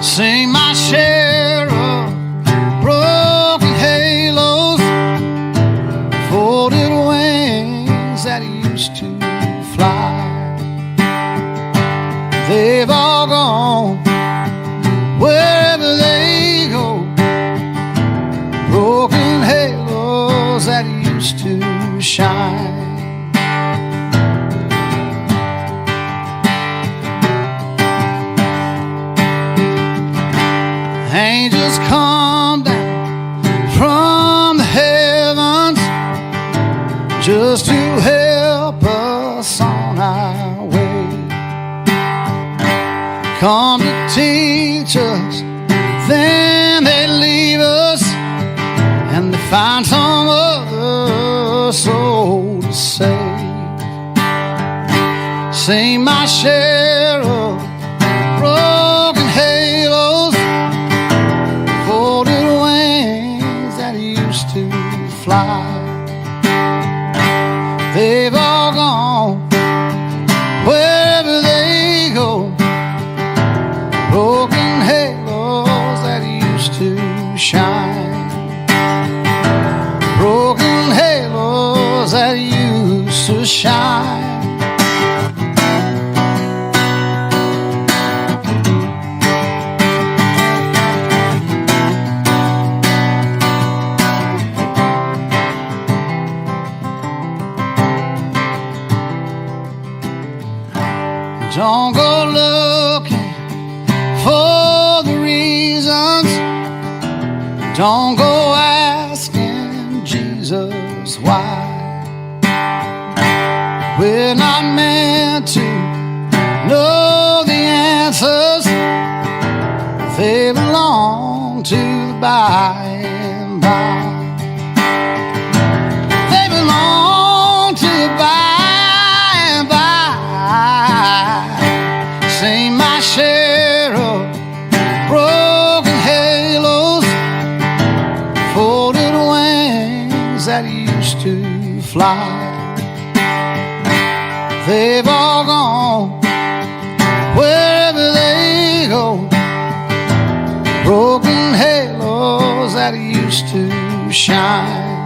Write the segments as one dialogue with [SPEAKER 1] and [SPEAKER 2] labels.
[SPEAKER 1] Seen my share of broken halos, folded wings that used to fly. They've all gone wherever they go, broken halos that used to shine. Angels come down from the heavens just to help us on our way. Come to teach us, then they leave us, and they find some other soul to save. Seen my share of broken halos, folded wings that used to fly. They've all gone wherever they go, broken halos that used to shine, broken halos that used to shine. Don't go looking for the reasons. Don't go asking Jesus why. We're not meant to know the answers. They belong to the by and by. They belong to the by. Seen my share of broken halos, folded wings that used to fly. They've all gone wherever they go, broken halos that used to shine,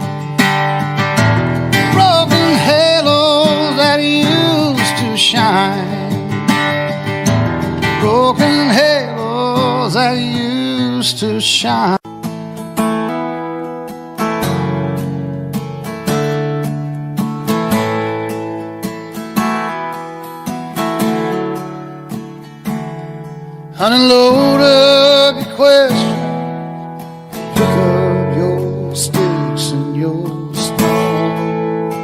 [SPEAKER 1] broken halos that used to shine, broken halos that used to shine. Unload up your questions, pick up your sticks and your stones,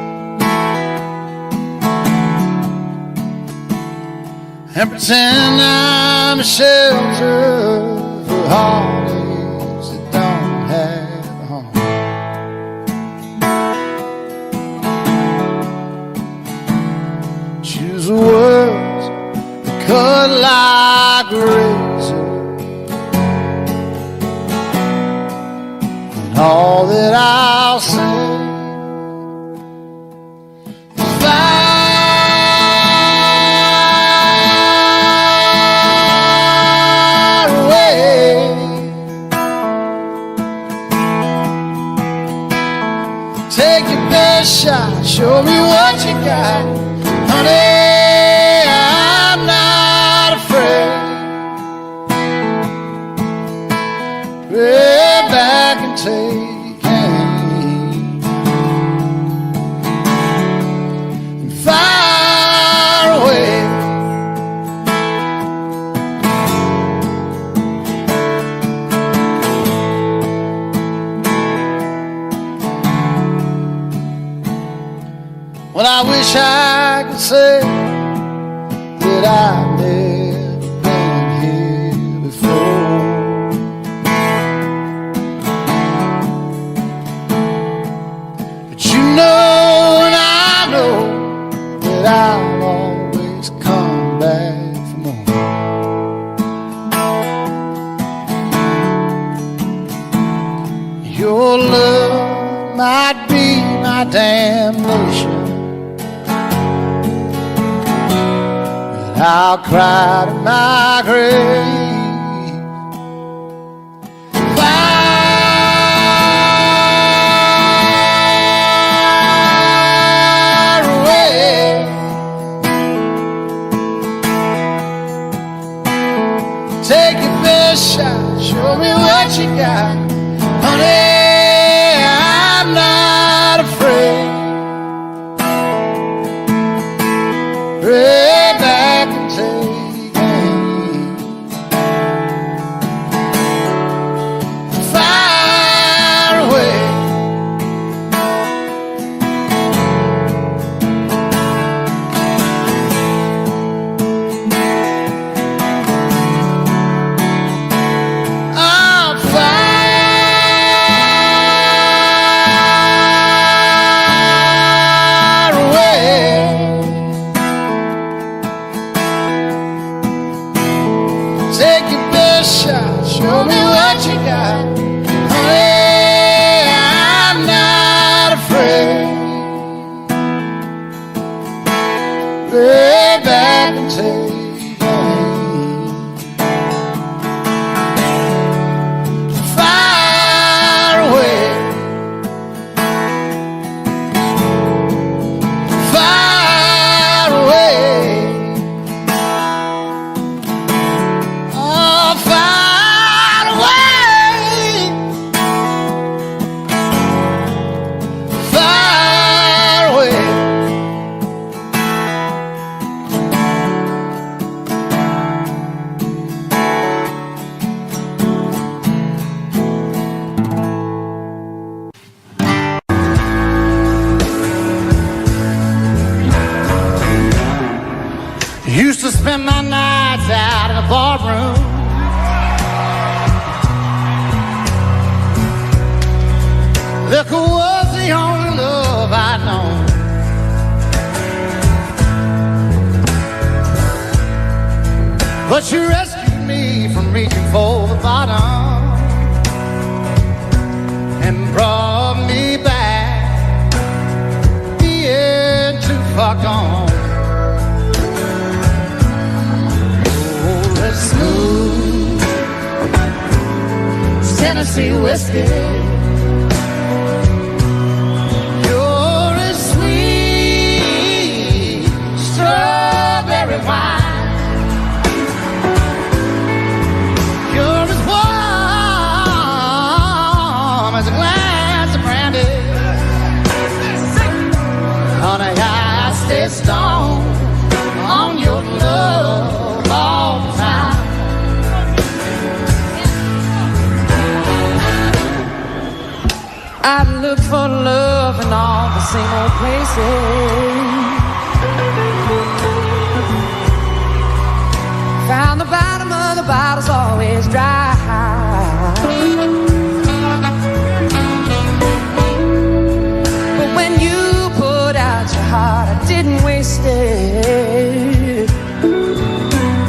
[SPEAKER 1] and pretend I'm a shelter for heartaches that don't have a home. Choose the words that cut like a razor, and all that I'll say is fire away. Take your best shot, show me what you got, honey. I'm not afraid. Way back and take aim and fire away. Well, I wish I could say that I've never been here before, but you know and I know that I'll always come back for more. Your love might be my damnation, I'll cry to my grave shot. Show me what you got. Honey, I'm not afraid. Pray back and take aim. Far away. Take your best shot, show me what you got. Honey, I'm not afraid. Lay back and take aim. Far away. Far away. Used to spend my nights out in the barroom. Liquor was the only love I'd known. But you rescued me from reaching for the bottom and brought me back, yeah, too far gone. Smooth Tennessee whiskey. You're as sweet strawberry wine. You're as warm as a glass of brandy. Honey, I stay stoned on your love all the time.
[SPEAKER 2] I looked for love in all the same old places. Found the bottom of the bottle's always dry. But when you put out your heart, I didn't waste it.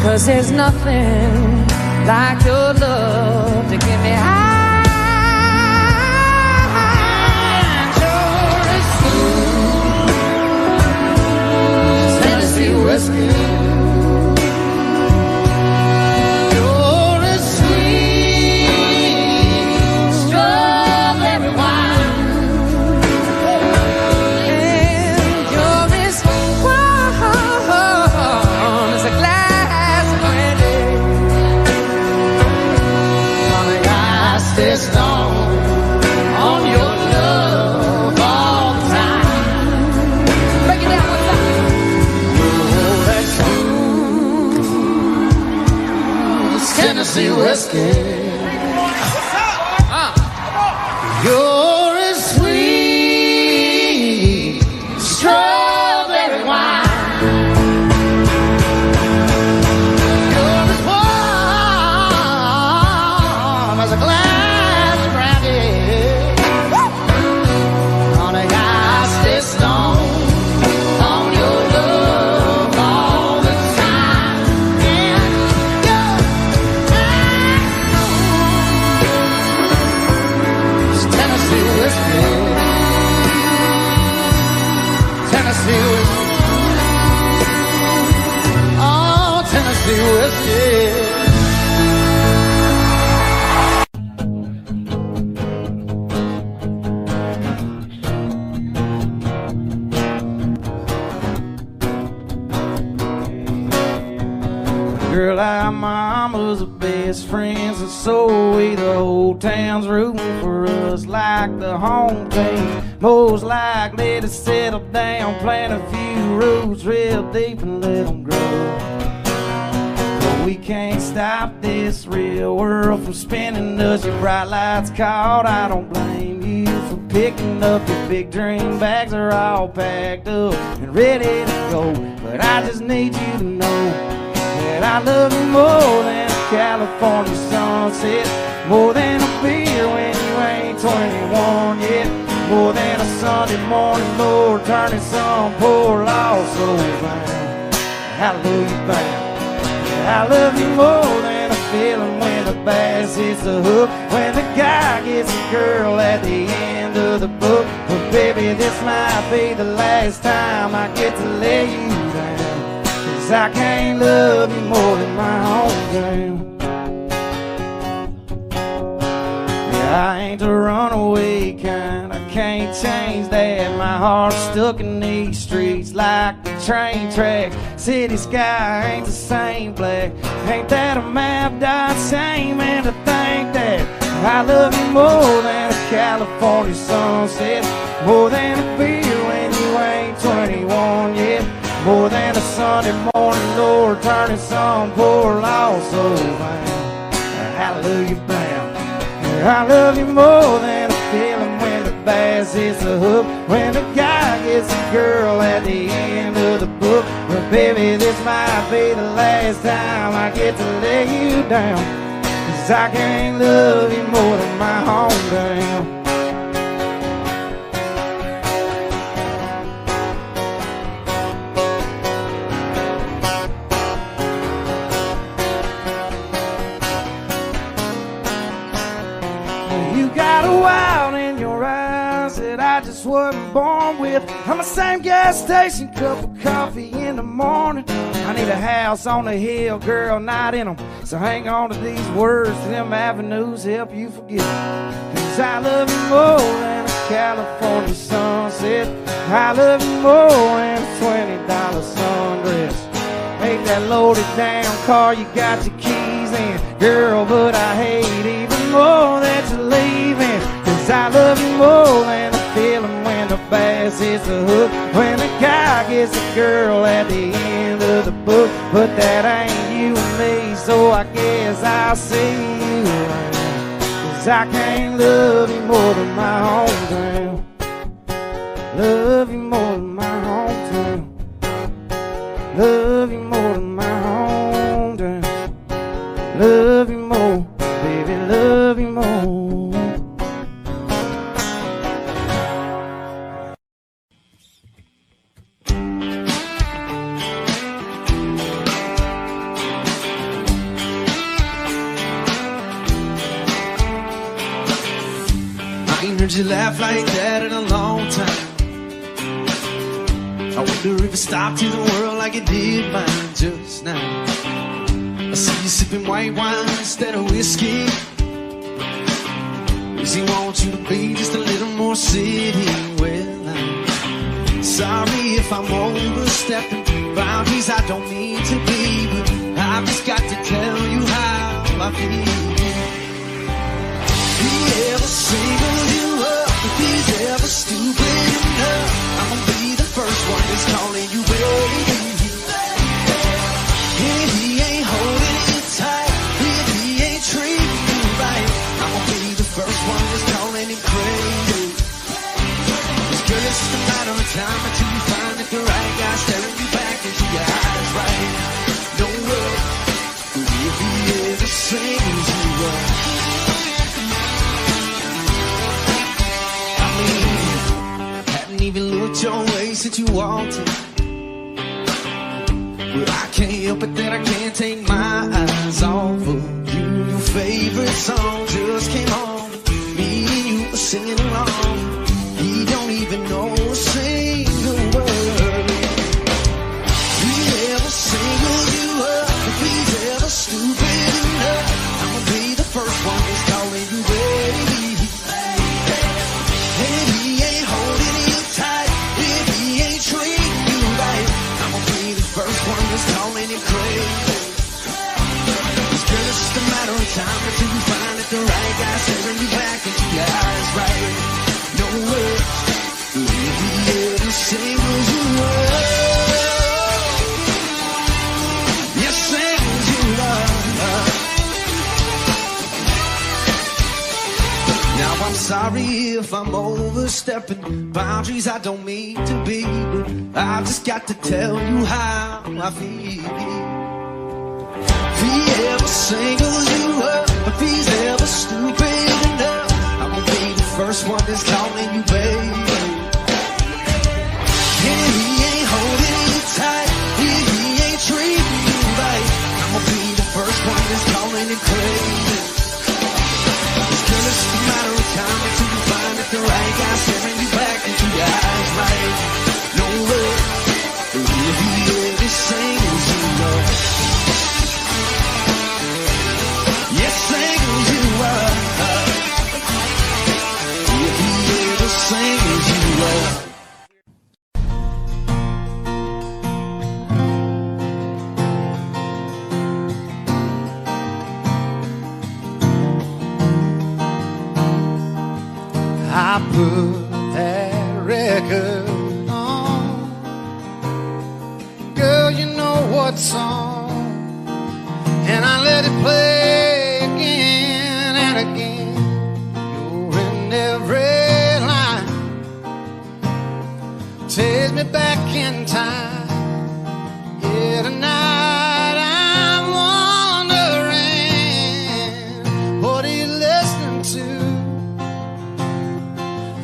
[SPEAKER 2] 'Cause there's nothing like your love to get me high.
[SPEAKER 1] Whiskey. You're as sweet strawberry wine.
[SPEAKER 2] And you're as warm as a glass of brandy.
[SPEAKER 1] Honey, I stay stoned on your love all the time.
[SPEAKER 2] Break it down one time.
[SPEAKER 1] Tennessee whiskey. You're as sweet strawberry wine. You're as warm as a glass of brandy. Honey, I stay stoned on your love all the time. And you're Tennessee mamas are best friends, and so we the whole town's rooting for us like the home team. Most likely to settle down, plant a few roots real deep and let them grow. But we can't stop this real world from spinning us. Your bright lights caught, I don't blame you for picking up your big dream bags. Are all packed up and ready to go. But I just need you to know that I love you more than a California sunset, more than a beer when you ain't 21 yet, more than a Sunday morning Lord turning some poor lost soul bound. Hallelujah bound. I love you more than a feeling when the bass hits the hook, when the guy gets a girl at the end of the book. But baby, this might be the last time I get to lay you down, 'cause I can't love you more than my hometown. Yeah, I ain't the runaway kind, I can't change that. My heart's stuck in these streets like the train track. City sky ain't the same black. Ain't that a map dot shame? And to think that I love you more than a California sunset, more than a beer when you ain't 21 yet, more than a Sunday morning Lord turning some poor lost soul bound. Hallelujah bound. I love you more than a feeling when the bass hits the hook, when the guy gets a girl at the end of the book. But baby, this might be the last time I get to lay you down, 'cause I can't love you more than my hometown. You got a wild in your eyes that I just wasn't born with. I'm the same gas station, cup of coffee in the morning. I need a house on the hill, girl, not in them. So hang on to these words, them avenues help you forget. 'Cause I love you more than a California sunset. I love you more than a $20 sundress. Ain't that loaded down car you got your keys in, girl, but I hate even more that you're leaving. 'Cause I love you more than the feeling when the bass hits the hook, when the guy gets a girl at the end of the book. But that ain't you and me, so I guess I'll see you around, 'cause I can't love you more than my hometown. Love you more than my hometown. Love you more than my hometown. Love you more, baby, love you more.
[SPEAKER 3] I ain't heard you laugh like that in a long time. I wonder if it stopped in the world like it did mine just now. I see you sipping white wine instead of whiskey. Does he want you to be just a little more city? Well, I'm sorry if I'm overstepping boundaries I don't mean to be, but I've just got to tell you how I feel. If he ever singles you up, if he's ever stupid enough, I'm gonna be the first one that's calling you baby. And if he ain't holding you tight, if he ain't treating you right, I'm gonna be the first one that's calling him crazy. 'Cause girl, it's just a matter of time until you find that the right guy staring you back into your eyes, right? Don't worry, if he ever sings you up. I mean, hadn't even looked your way since you walked in. But I can't help it that I can't take my eyes off of you. Your favorite song just came on. Me and you were singing along. He don't even know a single word. If he ever singles you up, if he's ever stupid enough, I'm gonna be the first one that's calling you baby. And if he ain't holding you tight, if he ain't treating you right, I'm gonna be the first one that's calling you crazy. time until you find that the right guy staring you back into your eyes, right? No words, we'll be every single you love. Yes, singles you love. Now I'm sorry if I'm overstepping boundaries I don't mean to be, but I've just got to tell you how I feel. If he ever singles you up, if he's ever stupid enough, I'm gonna be the first one that's calling you baby. And if he ain't holding you tight, if he ain't treating you right, I'm gonna be the first one that's calling you crazy. Girl, it's just a matter of time until you find that the right guy staring you back into your eyes, right? No way, if he ever singles you up. Yes, singles you up. If he ever singles you up.
[SPEAKER 1] I put that record on. Girl, you know what song. And I let it play again and again. You're in every line. Takes me back in time. Yeah, tonight I'm wondering, what are you listening to?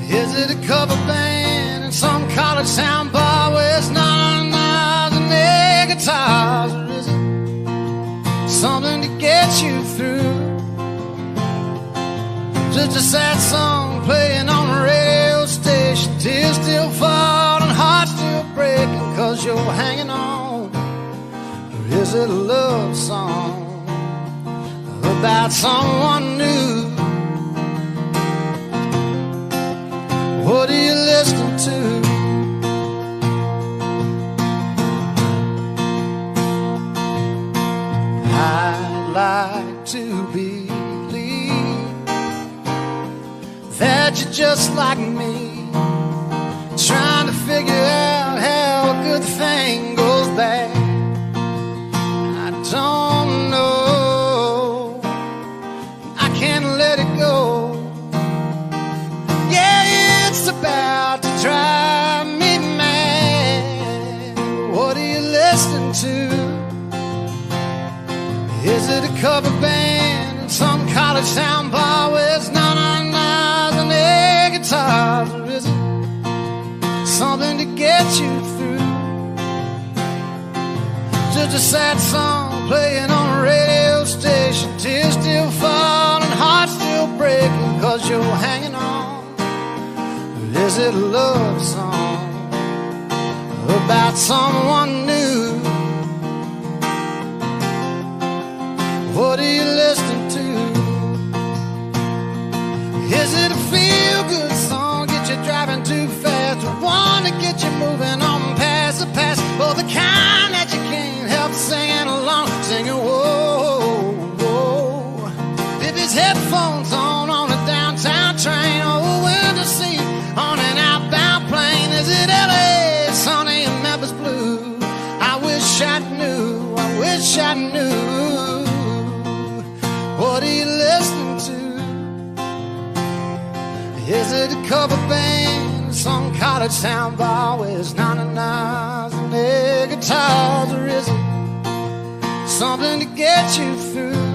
[SPEAKER 1] Is it a cover band in some college town bar where it's not and air guitars? Or is it something to get you through? Just a sad song playing on the radio station, tears still falling, hearts still breaking, 'cause you're hanging on. Or is it a love song about someone new? What are you listening to? I'd like to believe that you're just like me, trying to figure out how a good thing goes bad. I don't know, I can't let it go. It's about to drive me mad. What are you listening to? Is it a cover band in some college town bar where it's none and air guitars? Or is it something to get you through? Just a sad song playing on a radio station, tears still falling, hearts still breaking, 'cause you're hanging on. Is it a love song about someone new? What are you listening to? Is it a feel-good song, get you driving too fast, or one to get you moving on past the past, or the kind that you can't help singing along, singing whoa, whoa. If it's headphones on a downtown train, or a window seat on an outbound plane, is it LA, sunny and Memphis blue? I wish I knew, I wish I knew. What are you listening to? Is it a cover band, some college town bar where it's nine and air guitars? Or is it something to get you through?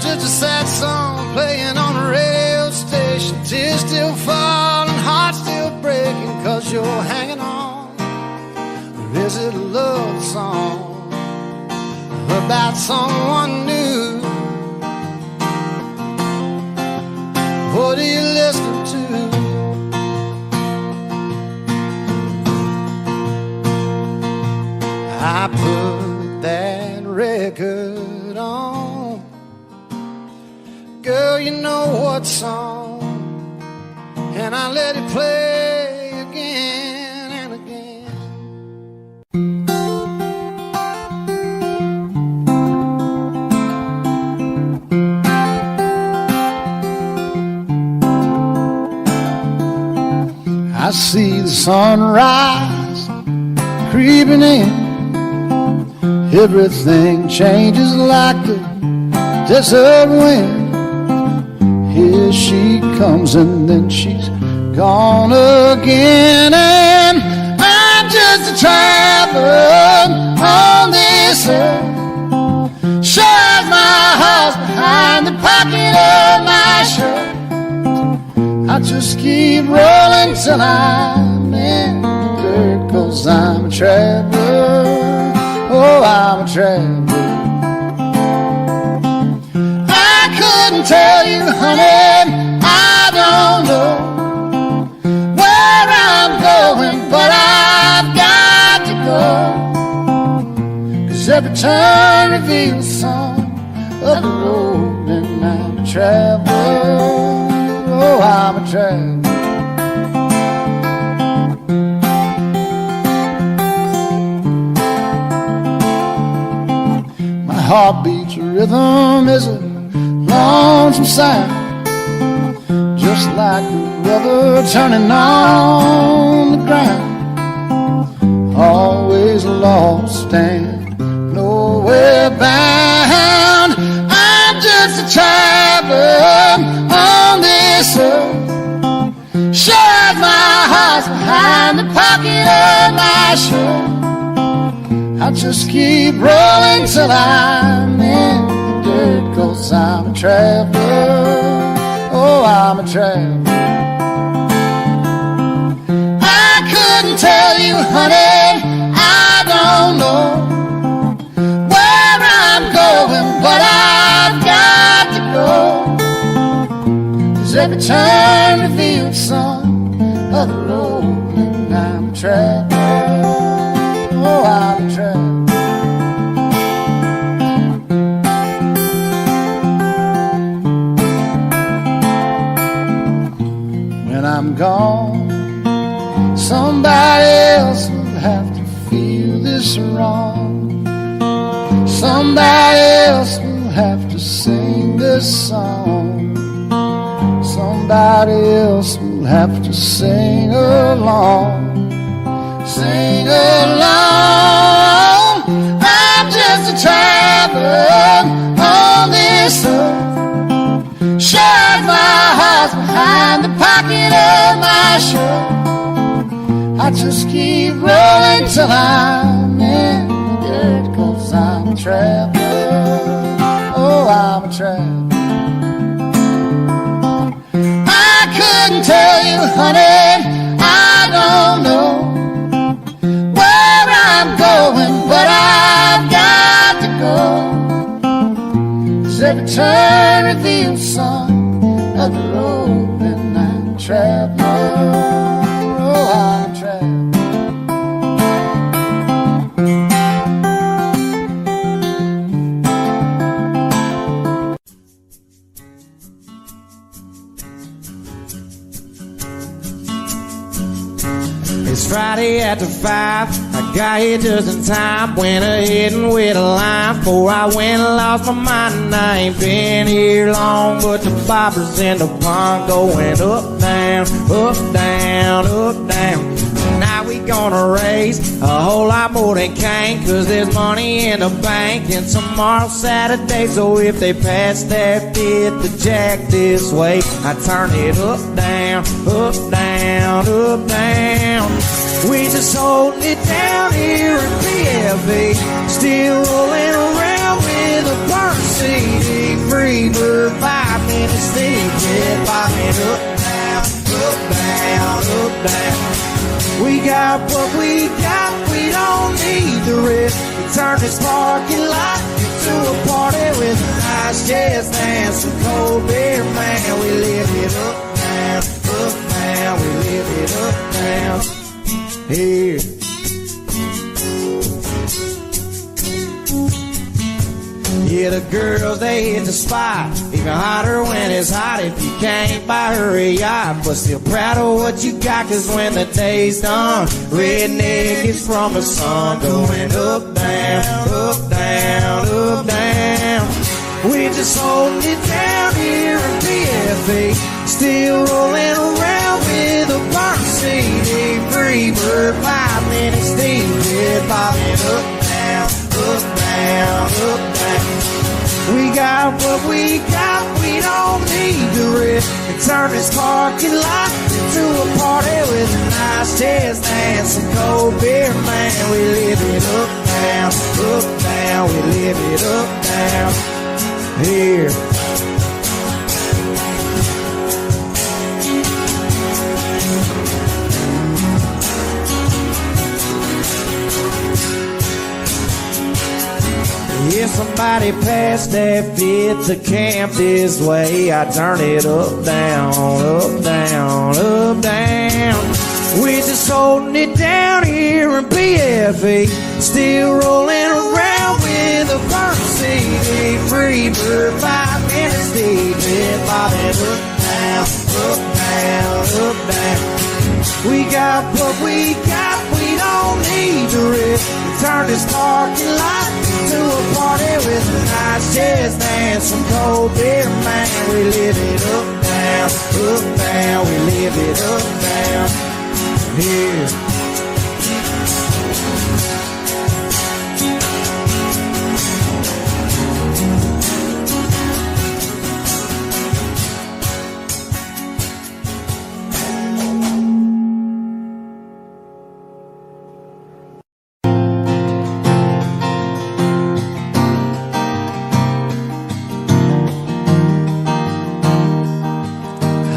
[SPEAKER 1] Just a sad song playing on a radio station, tears still falling, hearts still breaking, 'cause you're hanging on. Or is it a love song about someone new? What are you listening to? I put that record on. Girl, you know what song, and I let it play again and again.
[SPEAKER 4] I see the sunrise creeping in. Everything changes like the desert wind. Here she comes and then she's gone again. And I'm just a traveler on this earth. Shoves my horse behind the pocket of my shirt. I just keep rolling till I'm in the dirt, 'cause I'm a traveler, oh, I'm a traveler. I couldn't tell you, honey, I don't know where I'm going, but I've got to go. 'Cause every turn reveals some of the road, and I'm a traveler, oh, I'm a traveler. My heartbeat's rhythm is a lonesome sound, just like the rubber turning on the ground. Always lost and nowhere bound. I'm just a traveler on this earth. Shove my horse behind the pocket of my shirt. I just keep rolling till I'm in the dirt, 'cause I'm a traveler, oh, I'm a traveler. I couldn't tell you, honey, I don't know where I'm going, but I've got to go. 'Cause every turn reveals some of the road, and I'm a traveler, oh, I'm a traveler. When I'm gone, somebody else will have to feel this wrong. Somebody else will have to sing this song. Somebody else will have to sing along. Sing along. I'm just a traveler on this earth. Shove my horse behind the pocket of my shirt. I just keep rolling till I'm in the dirt, 'cause I'm a traveler, oh, I'm a traveler. I couldn't tell you, honey, I don't know where I'm going, but I've got to go. 'Cause every turn reveals some of the road, and I'm a traveler, oh, I'm a traveler.
[SPEAKER 1] It's Friday after 5. I got here just in time. Went ahead and with a line before I went and lost my mind. And I ain't been here long, but the bobbers in the pond going up, down, up, down, up, down. Now we gonna raise a whole lot more than Kane, 'cause there's money in the bank and tomorrow's Saturday. So if they pass that fifth to Jack this way, I turn it up, down, up, down, up, down. We just holding it down here in PFA, still rolling around with a burn CD. Free bird, 5 minutes deep, yeah, bobbing up, down, up, down, up, down. We got what we got, we don't need the rest. We turn this parking lot into a party with a nice jazz dance, some cold beer, man. We live it up, down, we live it up, down. Here. Yeah, the girls, they hit the spot. Even hotter when it's hot if you can't buy her a yacht. But still proud of what you got, 'cause when the day's done, redneck is from the sun. Going up, down, up, down, up, down. We just holding it down here in PFA, still rolling around with a burn CD. We got what we got, we don't need the rest. And turn this parking lot into a party with a nice jazz dance and cold beer, man. We live it up, down, we live it up, down here. If somebody passed that fit to camp this way, I turn it up, down, up, down, up, down. We just holding it down here in PFA, still rolling around with a first CD. Free bird, 5 minutes deep, yeah, bobbing up, down, up, down, up, down. We got what we got, we don't need the rest. Turn this parking lot to a party with a nice jazz dance, some cold beer, man. We live it up, down, we live it up, down here.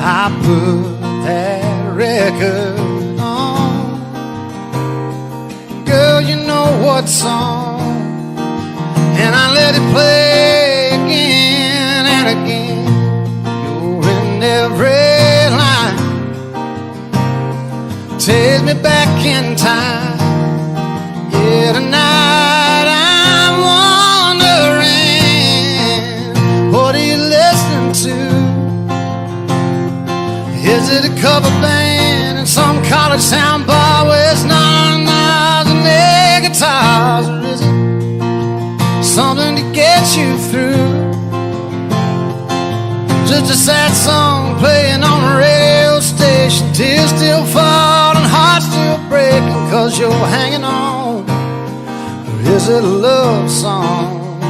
[SPEAKER 4] I put that record on. Girl, you know what song. And I let it play again and again. You're in every line. Take me back in time. Yeah, tonight I'm wondering, what are you listening to? Is it a cover band in some college town bar where it's none and air guitars? Or is it something to get you through? Just a sad song playing on a radio station, tears still fall and hearts still breaking 'cause you're hanging on? Or is it a love song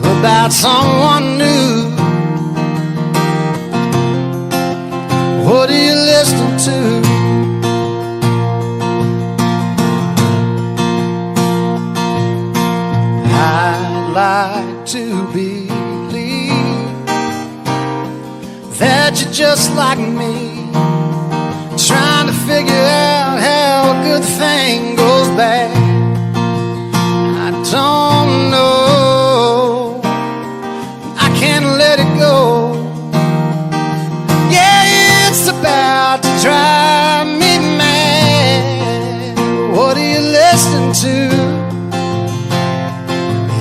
[SPEAKER 4] about someone new? What are you listening to? I'd like to believe that you're just like me, trying to figure out how a good thing goes bad. I don't know, I can't let it go. It's about to drive me mad. What are you listening to?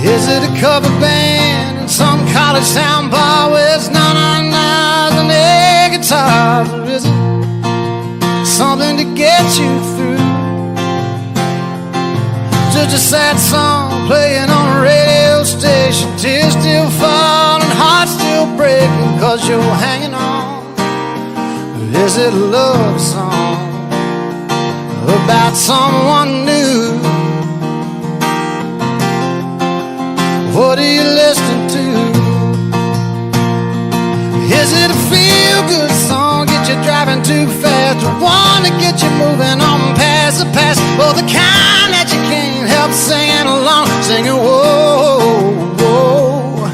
[SPEAKER 4] Is it a cover band in some college town bar where it's none and air guitars? Or is it something to get you through? Just a sad song playing on a radio station, tears still fall and hearts still breaking 'cause you're hanging on? Is it a love song about someone new? What are you listening to? Is it a feel-good song, get you driving too fast, or one to get you moving on past the past, or the kind that you can't help singing along, singing whoa, whoa.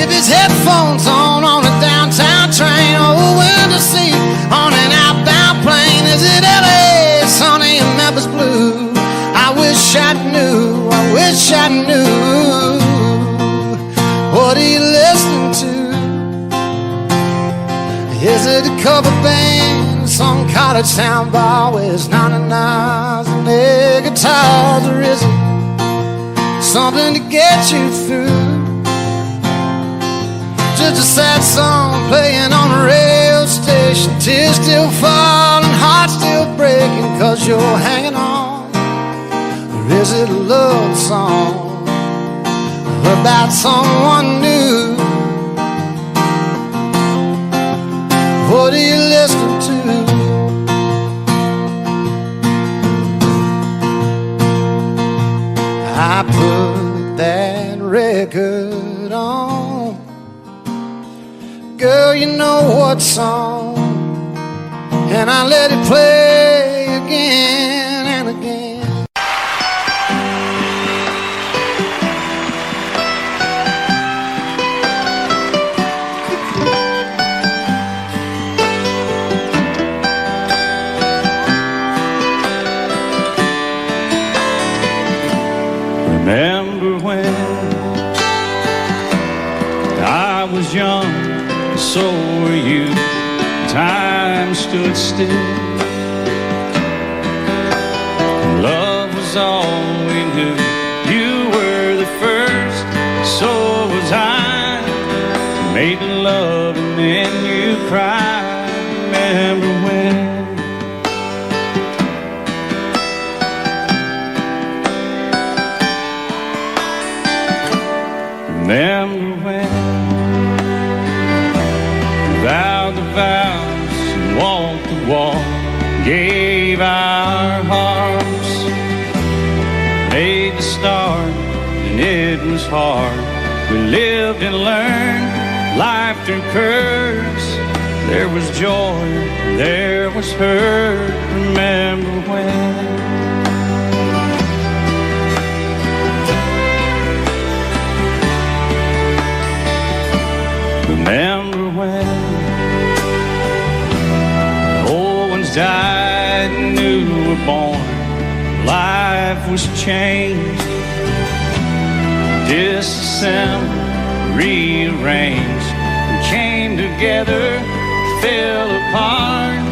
[SPEAKER 4] If it's headphones on a downtown train, or a window seat on an outbound plane, is it LA, sunny and Memphis blue? I wish I knew, I wish I knew. What are you listening to? Is it a cover band in some college town bar where it's 99s and air guitars? Or is it something to get you through? Just a sad song playing on a radio station, tears still fall and hearts still breaking 'cause you're hanging on? Or is it a love song about someone new? What are you listening to? I put that record it on. Girl, you know what song, and I let it play again and again.
[SPEAKER 1] Remember when I was young, so were you. Time stood still. Love was all we knew. You were the first, so was I. Made love and then you cried. Remember when? Remember when we vowed the vows and walked the walk, gave our hearts, made the start, and it was hard. We lived and learned life through curves. There was joy, there was hurt. Remember when? Remember when old ones died and new were born. Life was changed, disassembled, rearranged. We came together, fell apart,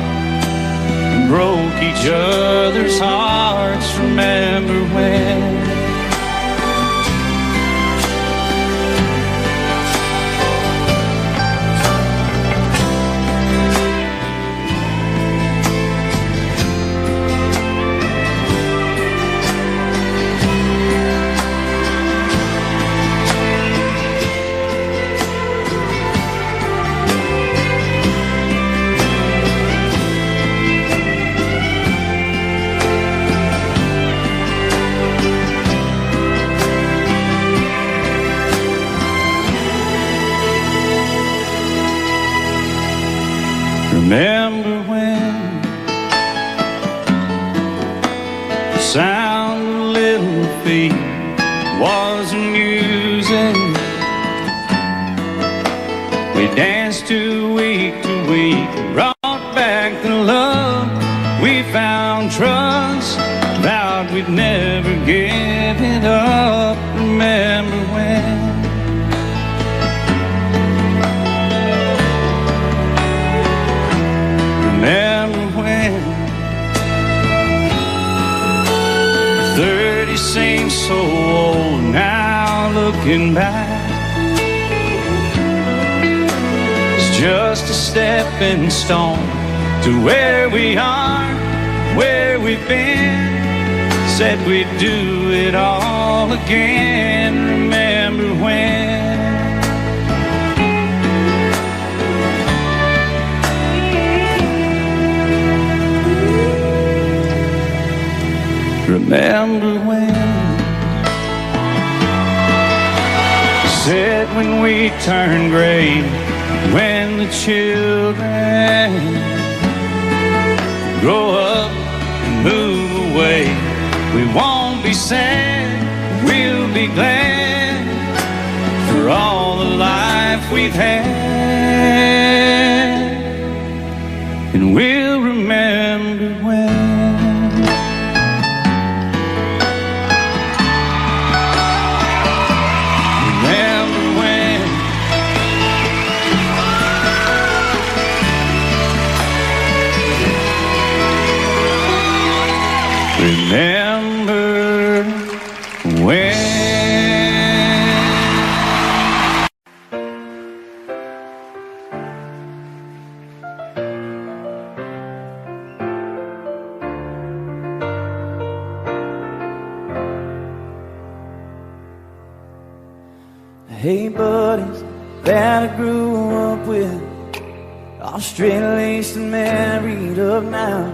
[SPEAKER 1] broke each other's hearts. Remember when? Remember when the sound of little feet was music? We danced to week, brought back the love. We found trust, vowed we'd never give it up. Remember when? Remember when 30 seems so old now, looking back. It's just a stepping stone to where we are, where we've been. Said we'd do it all again. Remember when? Remember when? Said when we turn gray, when the children grow up and move away, we won't be sad, we'll be glad for all the life we've had. And we'll remember when. Remember when?
[SPEAKER 5] Hey buddies that I grew up with, all straight-laced and married up now.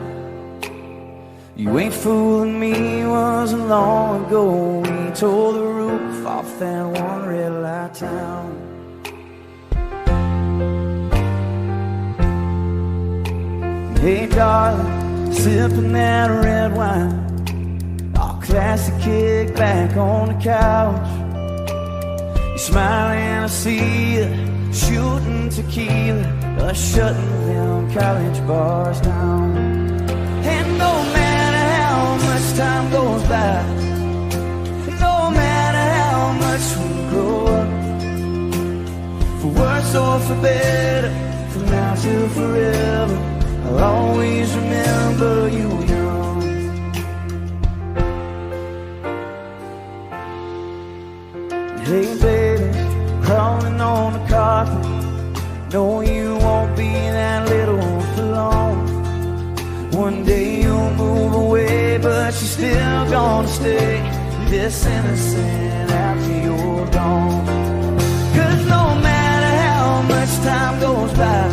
[SPEAKER 5] You ain't fooling me, wasn't long ago we tore the roof off that one red light town. Hey darling, sipping that red wine, all classic kick back on the couch. You smiling, I see you shooting tequila, shutting them college bars down. And no matter how much time goes by, no matter how much we grow up, for worse or for better, from now till forever, I'll always remember you young. Hey baby, crawling on the carpet, no you won't be that little for long. One day you'll move away, but you're still gonna stay this innocent after you're gone. 'Cause no matter how much time goes by,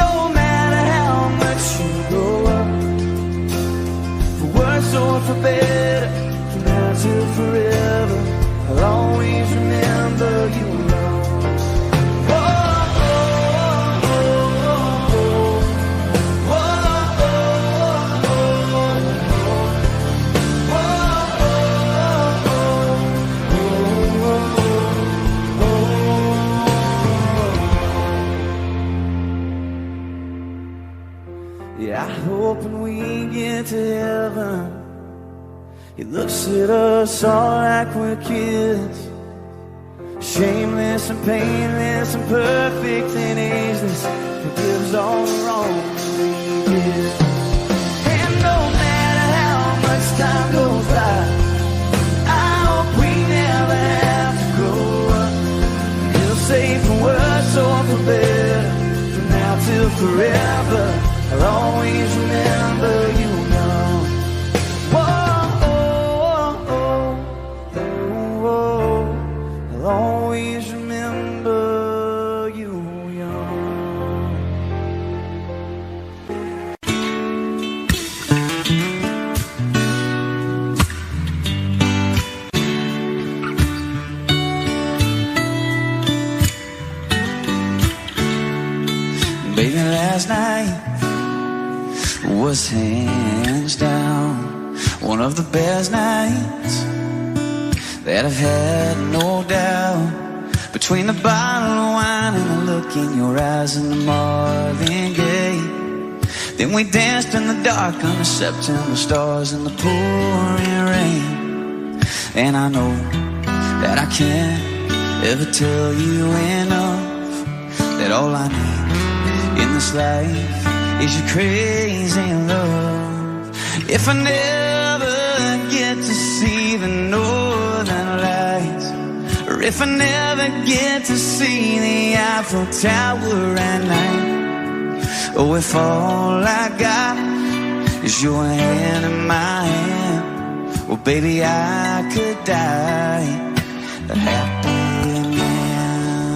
[SPEAKER 5] no matter how much you grow up, for worse or for better, from now till forever, I'll always remember you alone. Yeah, I hope when we get to heaven, He looks at us all like we're kids, shameless and painless and perfect and ageless, forgives all the wrong we did. And no matter how much time goes by, I hope we never have to grow up. He'll say for worse or for better, from now till forever, I'll always remember you young. Whoa, oh, oh, oh, oh. I'll always remember you young. Baby, last night was hands down one of the best nights that I've had, no doubt. Between the bottle of wine and the look in your eyes and the Marvin Gaye, then we danced in the dark under September stars in the pouring rain. And I know that I can't ever tell you enough that all I need in this life is your crazy love. If I never get to see the northern lights, or if I never get to see the Eiffel Tower at night, oh, if all I got is your hand in my hand, well, baby, I could die a happy man, yeah.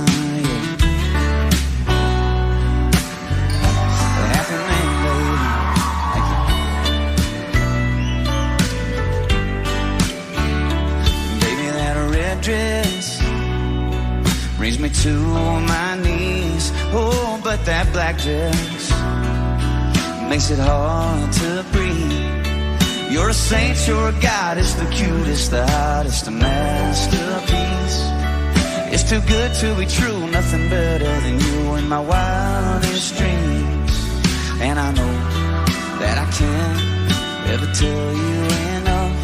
[SPEAKER 5] A happy man, baby. Thank you. Baby, that red dress brings me to my knees. Oh, but that black dress makes it hard to breathe. You're a saint, you're a goddess, the cutest, the hottest, a masterpiece. It's too good to be true, nothing better than you in my wildest dreams. And I know that I can't ever tell you enough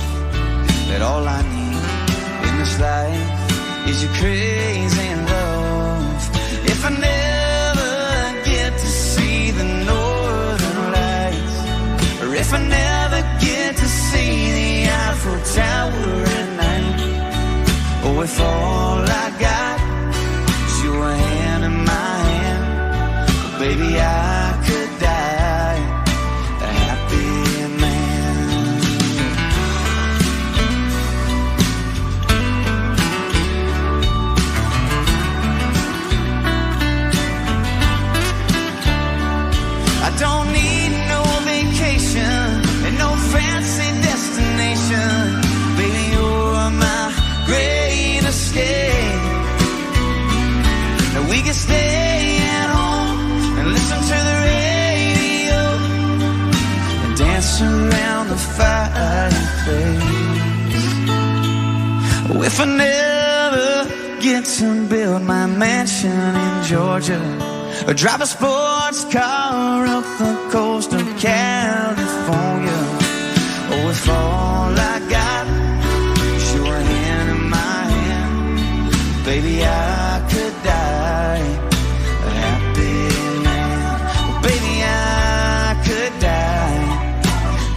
[SPEAKER 5] that all I need in this life is your crazy love. If I never get to see the northern lights, or if I never get to see the Eiffel Tower at night, oh, if all I got is your hand in my hand, oh, baby, I could die a happy man. I don't need no vacation and no fancy destination. Baby, you're my great escape. if I never get to build my mansion in Georgia, or drive a sports car up the coast of California, oh, if all I got is your hand in my hand, baby, I could die a happy man. Oh, baby, I could die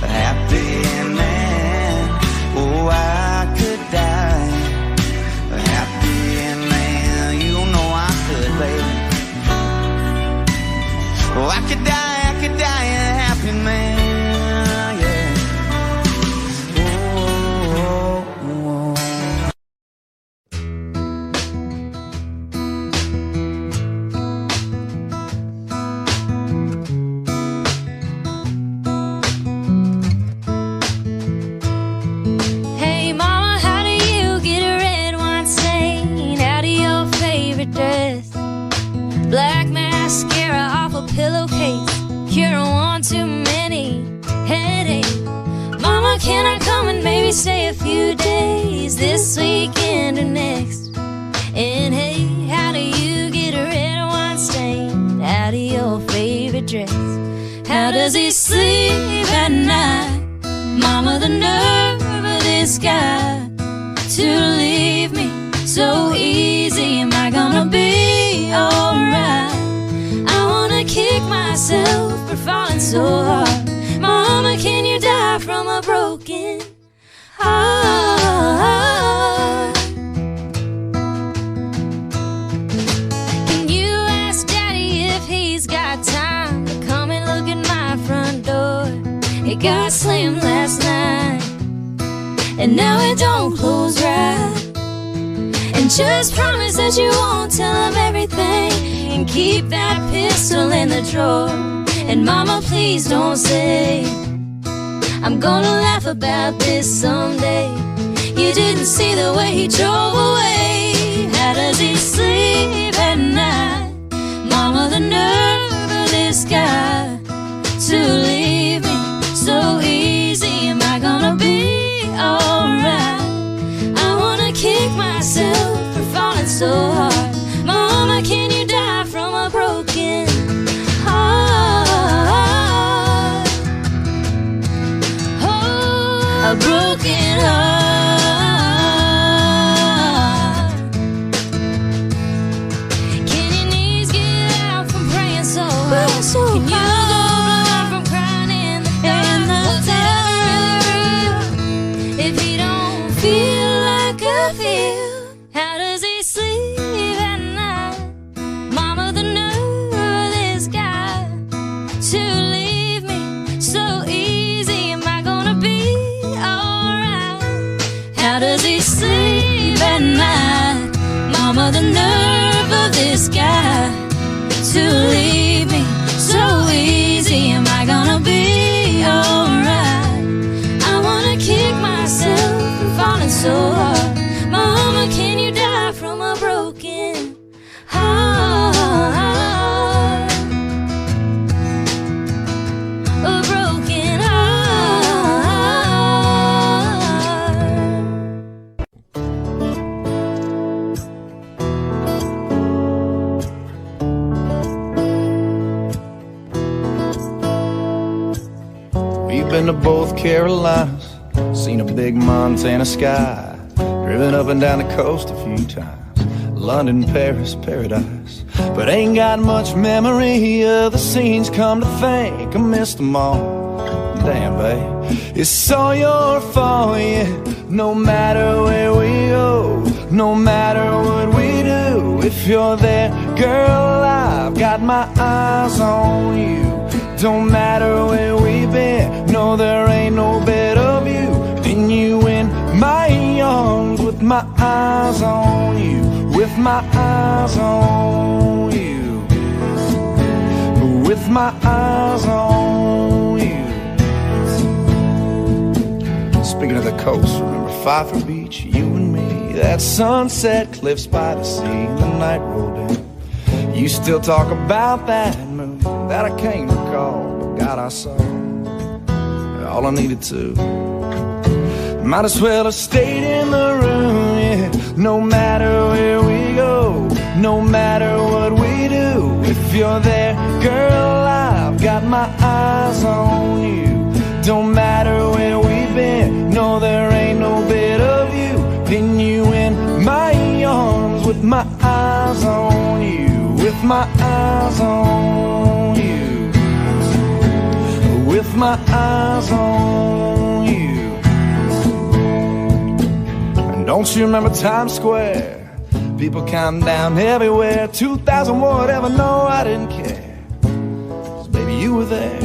[SPEAKER 5] a happy man. Oh, I could die a happy man. You know I could, baby. Oh, I could die a happy man, yeah.
[SPEAKER 6] Hey mama, how do you get a red wine stain out of your favorite dress? Black mascara off a pillowcase, cure one too many headaches. Mama, can I come and maybe stay a few days this weekend or next? And hey, how do you get a red wine stain out of your favorite dress? How does he sleep at night? Mama, the nerve of this guy to leave me so easy. Am I gonna be alright? I wanna kick myself for falling so hard. Mama, can you die from a broken heart? Can you ask Daddy if he's got time to come and look at my front door? It got slammed last night, and now it don't close right. And just promise that you won't tell him everything, and keep that pistol in the drawer. And mama, please don't say I'm gonna laugh about this someday. You didn't see the way he drove away. How does he sleep at night? Mama, the nerve of this guy to leave me so easy. Am I gonna be alright? I wanna kick myself for falling so hard. Mama, can you die from a broken heart? Oh, a broken heart. Can your knees get out from praying so hard? Can you go blind from crying in the dark? If he don't feel like I feel, how does he sleep at night? Mama, the nerve of this guy to leave me so easy. Am I gonna be alright? How does he sleep at night? Mama, the nerve of this guy to leave me so easy. Am I gonna be alright? I wanna kick myself for falling so hard. Mama, can you die from a broken heart? A broken heart.
[SPEAKER 1] We've been to both Carolinas, seen a big Montana sky, driven up and down the coast a few times, London, Paris, paradise, but ain't got much memory of the scenes. Come to think, I missed them all. Damn, babe, it's all your fault, yeah. No matter where we go, no matter what we do, if you're there, girl, I've got my eyes on you. Don't matter where we've been, no, there ain't no better view than you in my arms, with my eyes on you, with my eyes on you, with my eyes on you. Speaking of the coast, remember Pfeiffer Beach, you and me, that sunset cliffs by the sea, the night rolled in. You still talk about that moon that I can't recall, but God, I saw all I needed to. Might as well have stayed in the room, yeah.
[SPEAKER 3] no matter where we go, no matter what we do. If you're there, girl, I've got my eyes on you. Don't matter where we've been, no, there ain't no bit of you. Pin you in my arms with my eyes on you, with my eyes on you, with my eyes on you. And don't you remember Times Square? People counting down everywhere, 2,000 whatever, no, I didn't care. 'Cause baby, you were there.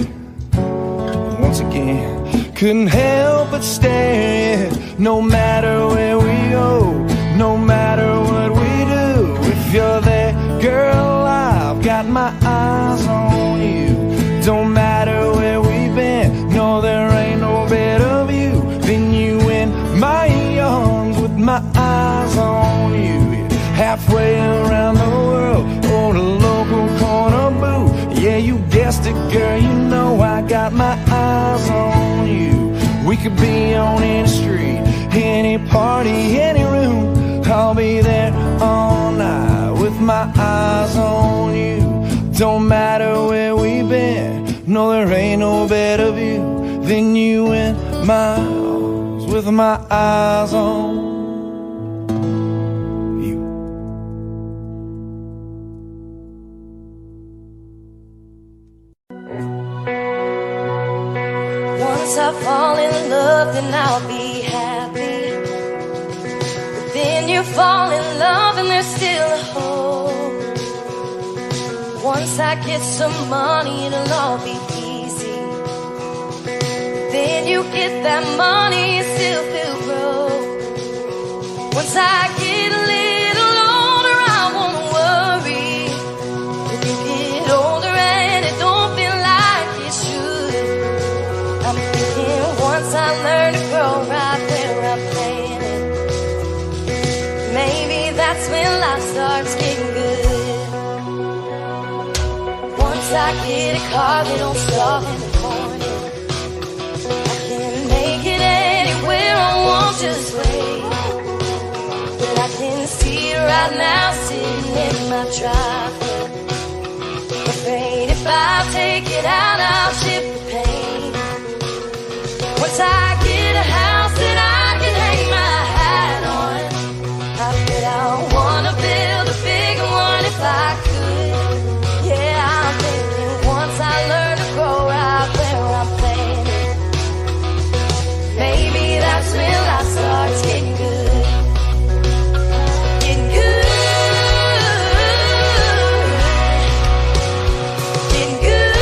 [SPEAKER 3] Once again, couldn't help but stare. No matter where we go, no matter what we do. If you're there, girl, I've got my eyes on you. Don't matter where we've been, no, there ain't no bit of you. Then you in my arms with my eyes on you. Halfway around the world, or the local corner booth. Yeah, you guessed it, girl, you know I got my eyes on you. We could be on any street, any party, any room. I'll be there all night with my eyes on you. Don't matter where we've been, no, there ain't no better view than you in my arms with my eyes on you.
[SPEAKER 6] Once I fall in love, then I'll be happy. But then you fall in love and there's still a hope. Once I get some money, it'll all be easy. Then you get that money and still feel broke. Once I get a little older, I won't worry. When you get older and it don't feel like it should, I'm thinking once I learn to grow right where I'm planted, maybe that's when life starts getting good. Once I get a car that don't stop in the morning, I can make it anywhere I want, just wait. But I can see it right now sitting in my driveway. Afraid if I take it out, I'll ship the pain. Once I get a house that I can hang my hat on, I bet I wanna build a bigger one if I could. Yeah, I'm thinking once I learn to grow right where I'm planted, maybe that's when life starts getting good. Getting good. Getting good.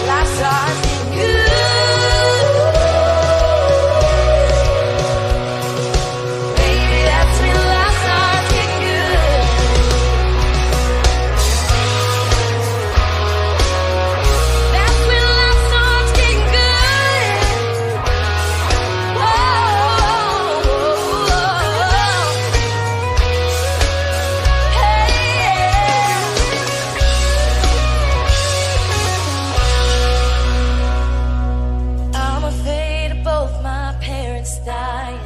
[SPEAKER 6] Life starts getting good. Maybe that's when life starts getting good. That's when life starts getting good. Whoa, hey. I'm afraid of both my parents dying.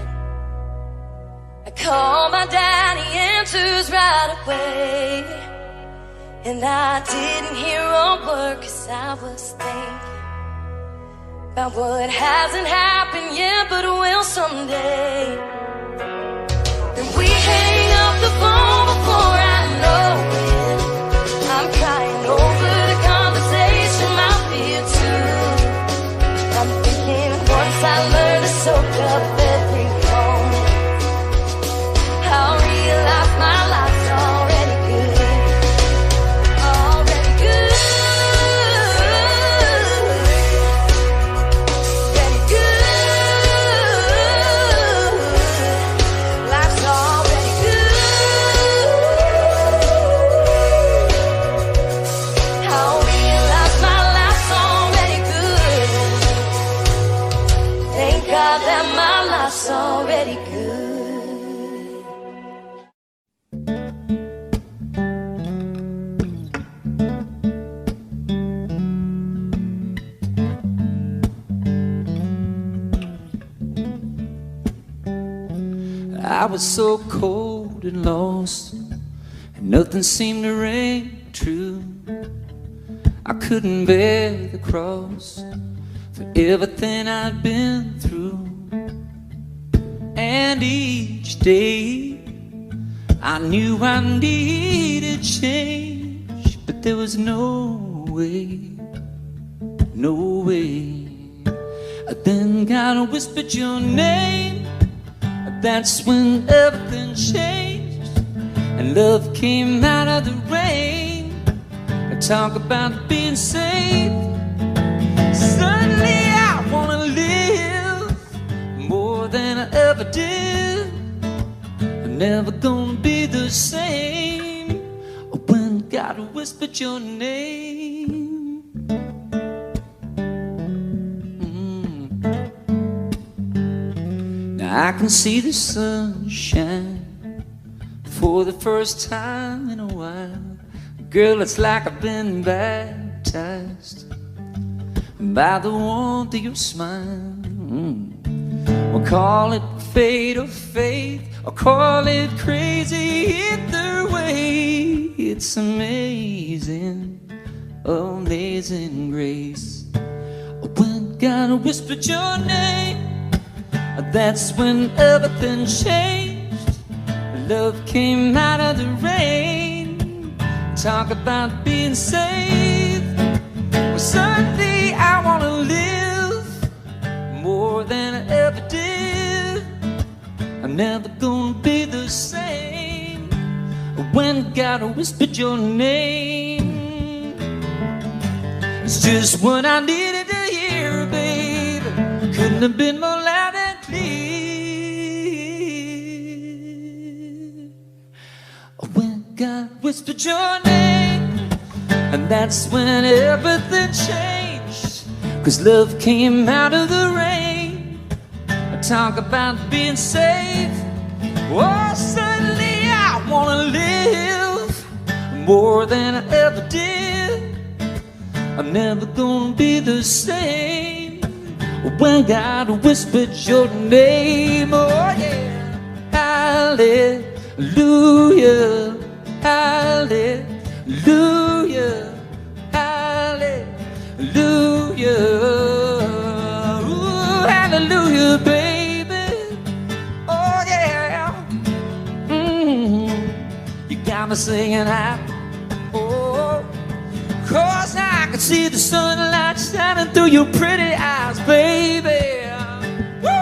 [SPEAKER 6] I call my dad, he answers right away. And I didn't hear a word 'cause I was thinking about what hasn't happened yet but will someday. And we hang up the phone before I know it. I'm crying over the conversation I feel too. I'm thinking once I learn to soak up every moment, I'll realize my life's already good. Already good. Already good.
[SPEAKER 5] I was so cold and lost, and nothing seemed to ring true. I couldn't bear the cross for everything I'd been through. And each day I knew I needed change, but there was no way, no way. Then God whispered your name. That's when everything changed, and love came out of the rain. And talk about being saved. Suddenly I wanna live more than I ever did. I'm never gonna be the same when God whispered your name. I can see the sunshine for the first time in a while. Girl, it's like I've been baptized by the warmth of your smile. We'll call it fate or faith, or call it crazy, either way. It's amazing, amazing grace. When God whispered your name, that's when everything changed. Love came out of the rain. Talk about being saved. Well, suddenly I wanna live more than I ever did. I'm never gonna be the same when God whispered your name. It's just what I needed to hear, baby. Couldn't have been more loud and clear. When God whispered your name, and that's when everything changed. 'Cause love came out of the rain. Talk about being saved. Oh, suddenly I wanna live more than I ever did. I'm never gonna be the same when God whispered your name. Oh yeah. Hallelujah, hallelujah, hallelujah. Ooh, hallelujah, baby. Oh yeah. You got me singing out. Oh, 'cause I can see the sunlight shining through your pretty eyes, baby. Woo!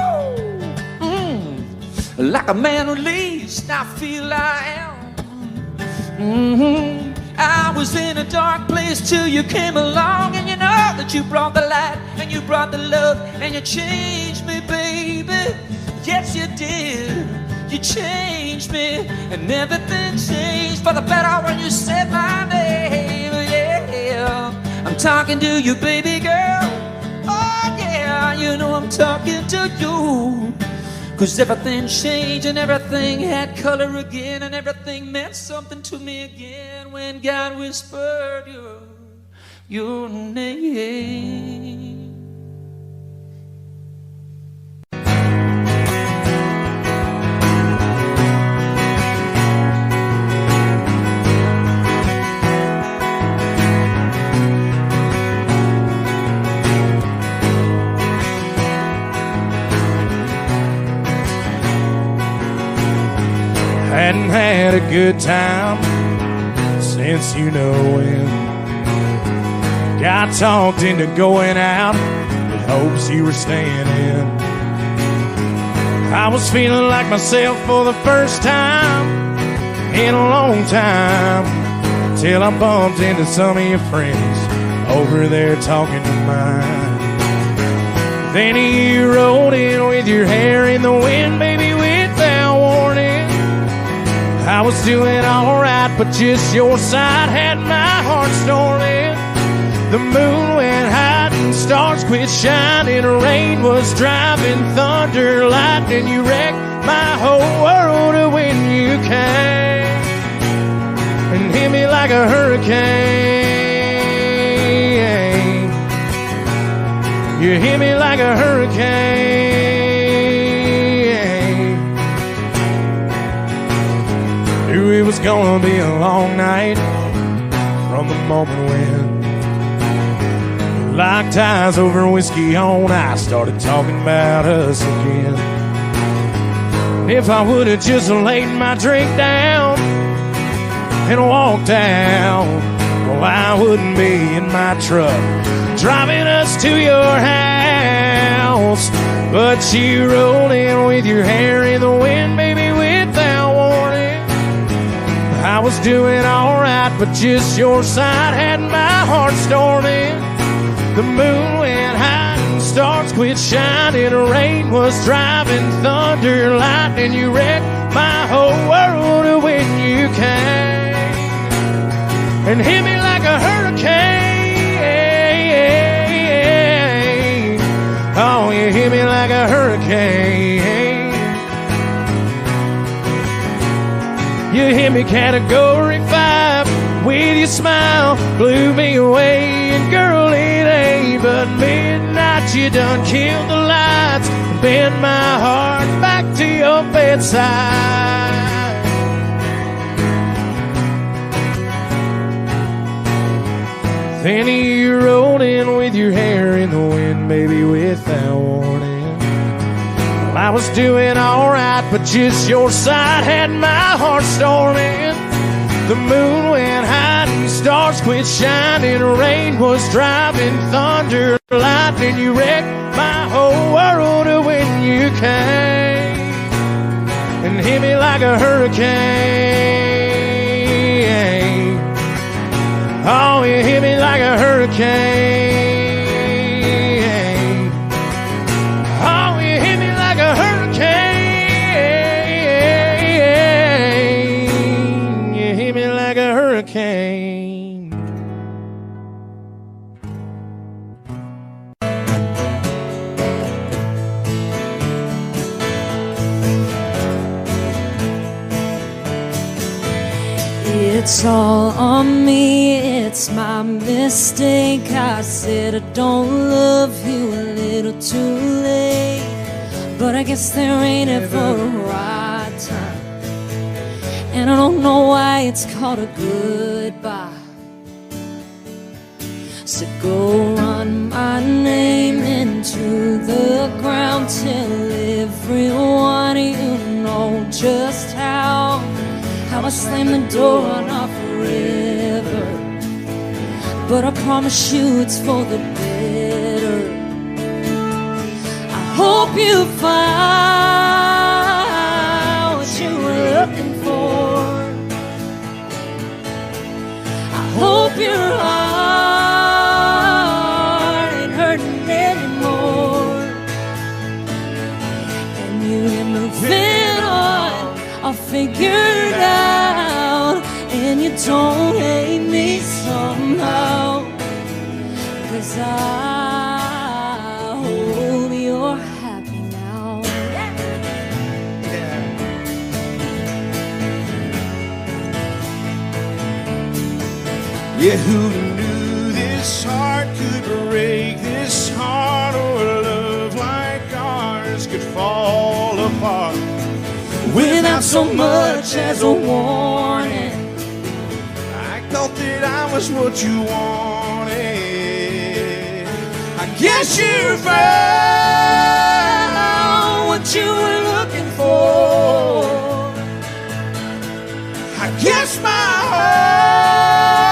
[SPEAKER 5] Like a man released, I feel I am. I was in a dark place till you came along, and you know that you brought the light, and you brought the love, and you changed me, baby. Yes, you did. You changed me, and everything changed for the better when you said my name. Yeah, I'm talking to you, baby girl. Oh yeah, you know I'm talking to you. 'Cause everything changed and everything had color again, and everything meant something to me again when God whispered your name.
[SPEAKER 1] Hadn't had a good time since you know when. Got talked into going out with hopes you were staying in. I was feeling like myself for the first time in a long time, till I bumped into some of your friends over there talking to mine. Then you rolled in with your hair in the wind, baby, without warning. I was doing alright, but just your side had my heart storming. The moon went high and stars quit shining. Rain was driving, thunder, lightning. You wrecked my whole world when you came and hit me like a hurricane. You hit me like a hurricane. Knew it was gonna be a long night from the moment when, locked eyes over whiskey on ice, started talking about us again. If I would have just laid my drink down and walked out, well, I wouldn't be in my truck driving us to your house. But you rolled in with your hair in the wind, baby, without warning. I was doing alright, but just your side had my heart storming. The moon went high and stars quit shining. Rain was driving, thunder, lightning. You wrecked my whole world when you came and hit me like a hurricane. Oh, you hit me like a hurricane. You hit me category 5 with your smile, blew me away. And girl, it ain't but midnight. You done killed the lights, bent my heart back to your bedside. Then you rolled in with your hair in the wind, baby, without warning. Well, I was doing alright, but just your side had my heart storming. The moon went high and stars quit shining. Rain was driving, thunder, lightning. You wrecked my whole world when you came and hit me like a hurricane. Oh, you hit me like a hurricane. Oh, you hit me like a hurricane. You hit me like a hurricane.
[SPEAKER 6] It's all on me, it's my mistake. I said I don't love you a little too late, but I guess there ain't ever a right time, and I don't know why it's called a goodbye. So go run my name into the ground, tell everyone you know just how I slammed the door on our forever. But I promise you it's for the better. I hope you find what you were looking for. I hope your heart ain't hurting anymore, and you get moving on. I'll figure it out, and you don't hate me somehow, 'cause I hope you're happy now.
[SPEAKER 3] Yeah, who knew this heart could break, this heart, or love like ours could fall apart
[SPEAKER 6] without so much as a warning.
[SPEAKER 3] I thought that I was what you wanted. I guess you found
[SPEAKER 6] what you were looking for.
[SPEAKER 3] I guess my heart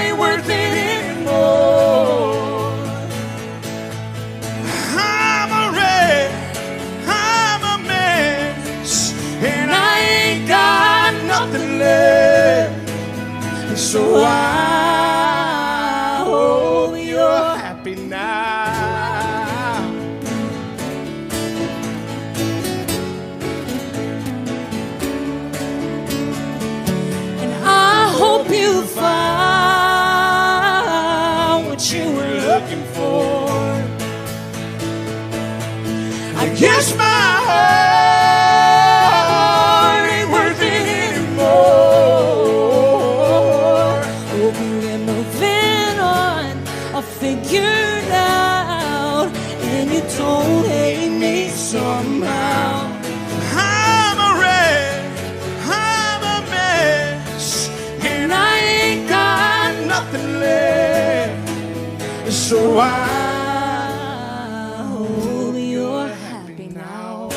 [SPEAKER 3] ain't worth it anymore. I'm a wreck, I'm a mess, and I ain't got nothing left. So I hope you're happy now.
[SPEAKER 6] And I hope you find what you were looking for.
[SPEAKER 3] I guess my heart ain't worth it anymore.
[SPEAKER 6] Hope you get moving on. I'll figure it out, and you don't hate me somehow.
[SPEAKER 3] I'm a wreck, I'm
[SPEAKER 2] hope you're happy now.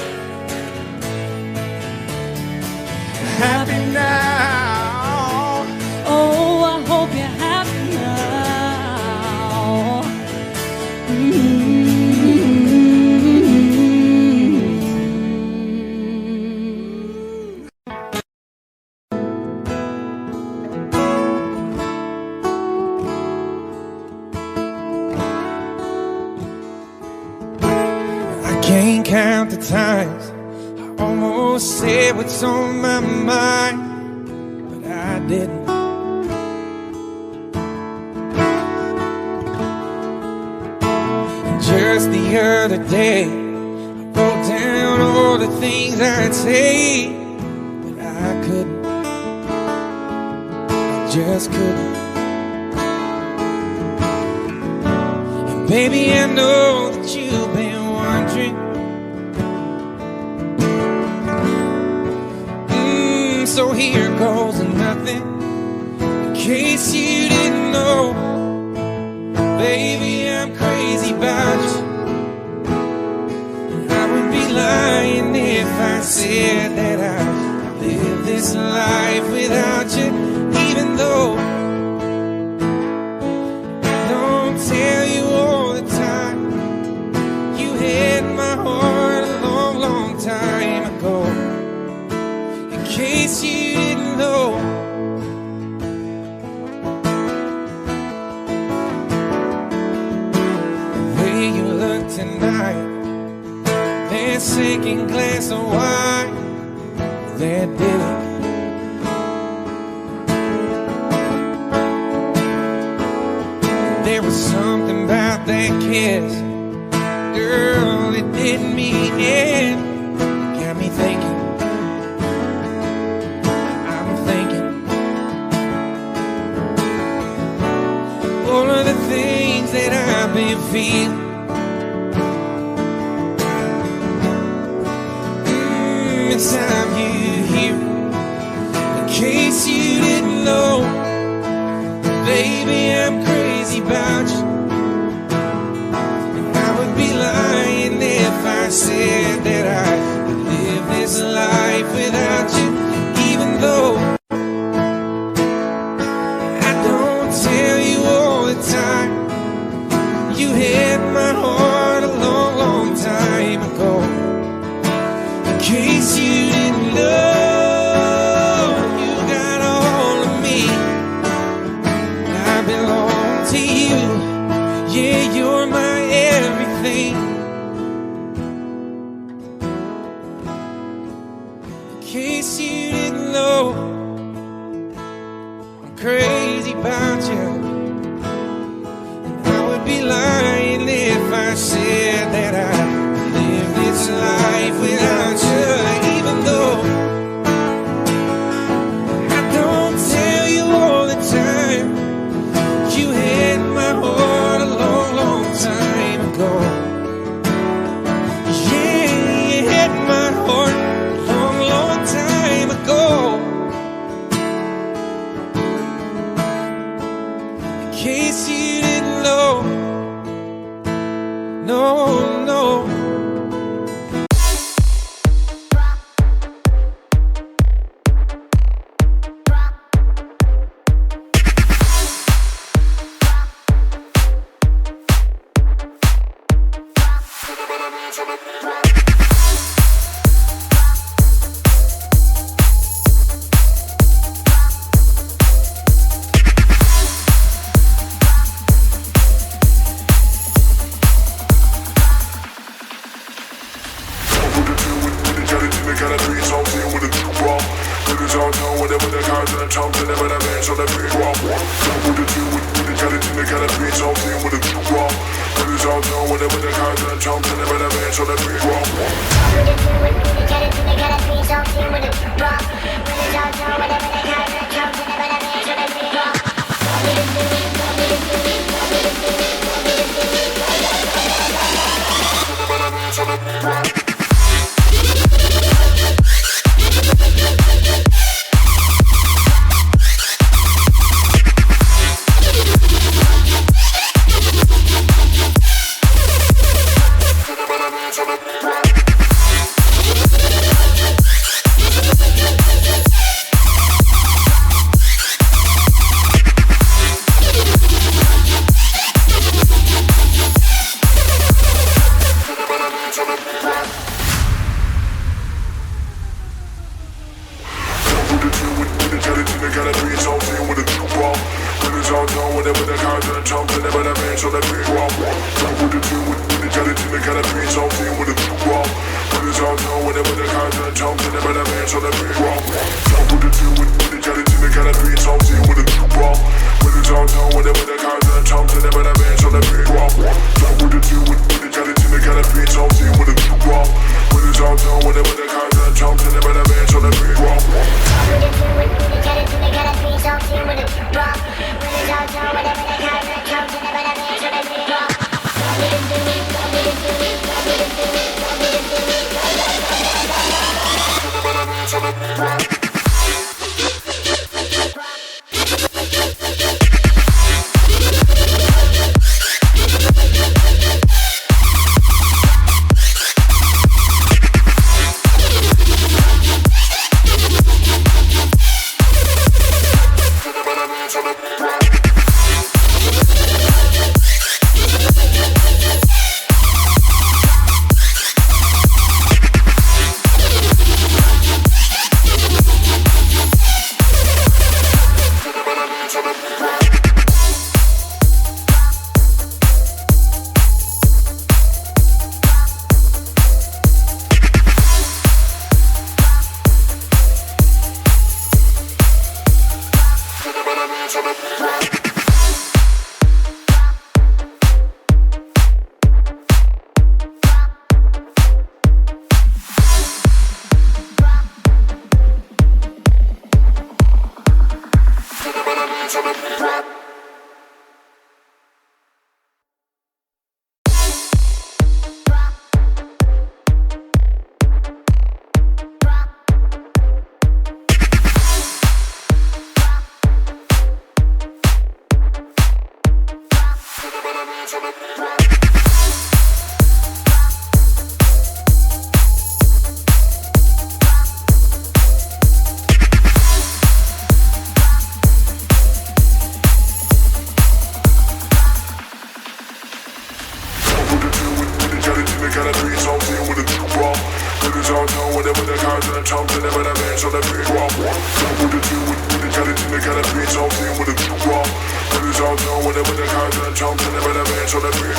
[SPEAKER 1] Happy now.
[SPEAKER 2] Oh, I hope you're happy now.
[SPEAKER 1] I can't count the times I almost said what's on my mind, but I didn't. Just the other day, I wrote down all the things I'd say, but I couldn't. I just couldn't. And baby, I know that you've been wondering. So here goes nothing, in case you didn't know. Baby, I'm crazy about you. I would be lying if I said that I live this life without you, even though I don't tell you all the time. You had my heart a long, long time ago. In case you didn't know. You look tonight, that sinking glass of wine, that did it. There was something about that kiss, girl, it didn't mean it. Got me thinking, I'm thinking all of the things that I've been feeling. Time you here, in case you didn't know, baby, I'm crazy about you. And I would be lying if I said that I would live this life without you, even though I don't tell you all the time. You had my heart a long, long time ago. In case you didn't know, you got all of me. I belong to you. Yeah, you're my everything. In case you didn't know, I'm crazy about you. And I would be lying if I said that I live this life without you, even though I don't tell you all the time. You had my heart a long, long time ago. Yeah, you had my heart a long, long time ago. In case you didn't know, no, no.
[SPEAKER 7] the gelatin, they gotta be salty with a jukebox. When it's all done, whatever the cards and chunks, and never the man, so that big walk. Talk with the gelatin, they gotta be salty with a jukebox. When it's all done, whatever the cards and chunks, and never the man, so that big walk. Talk with the gelatin, they gotta be salty with a jukebox. When it's all done, whatever the cards and chunks, and never the man, so that big walk. Talk with the gelatin, they gotta be salty with a jukebox. When it's all done, whatever the cards and chunks, and never the man, so that big walk.
[SPEAKER 8] Whatever the cards and chunks, and never the man, so that big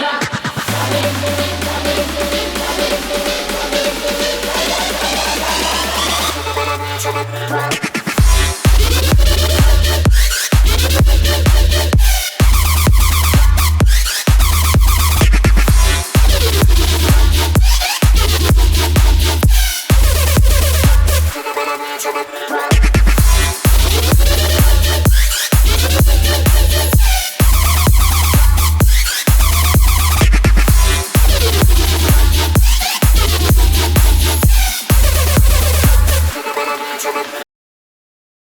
[SPEAKER 8] rock.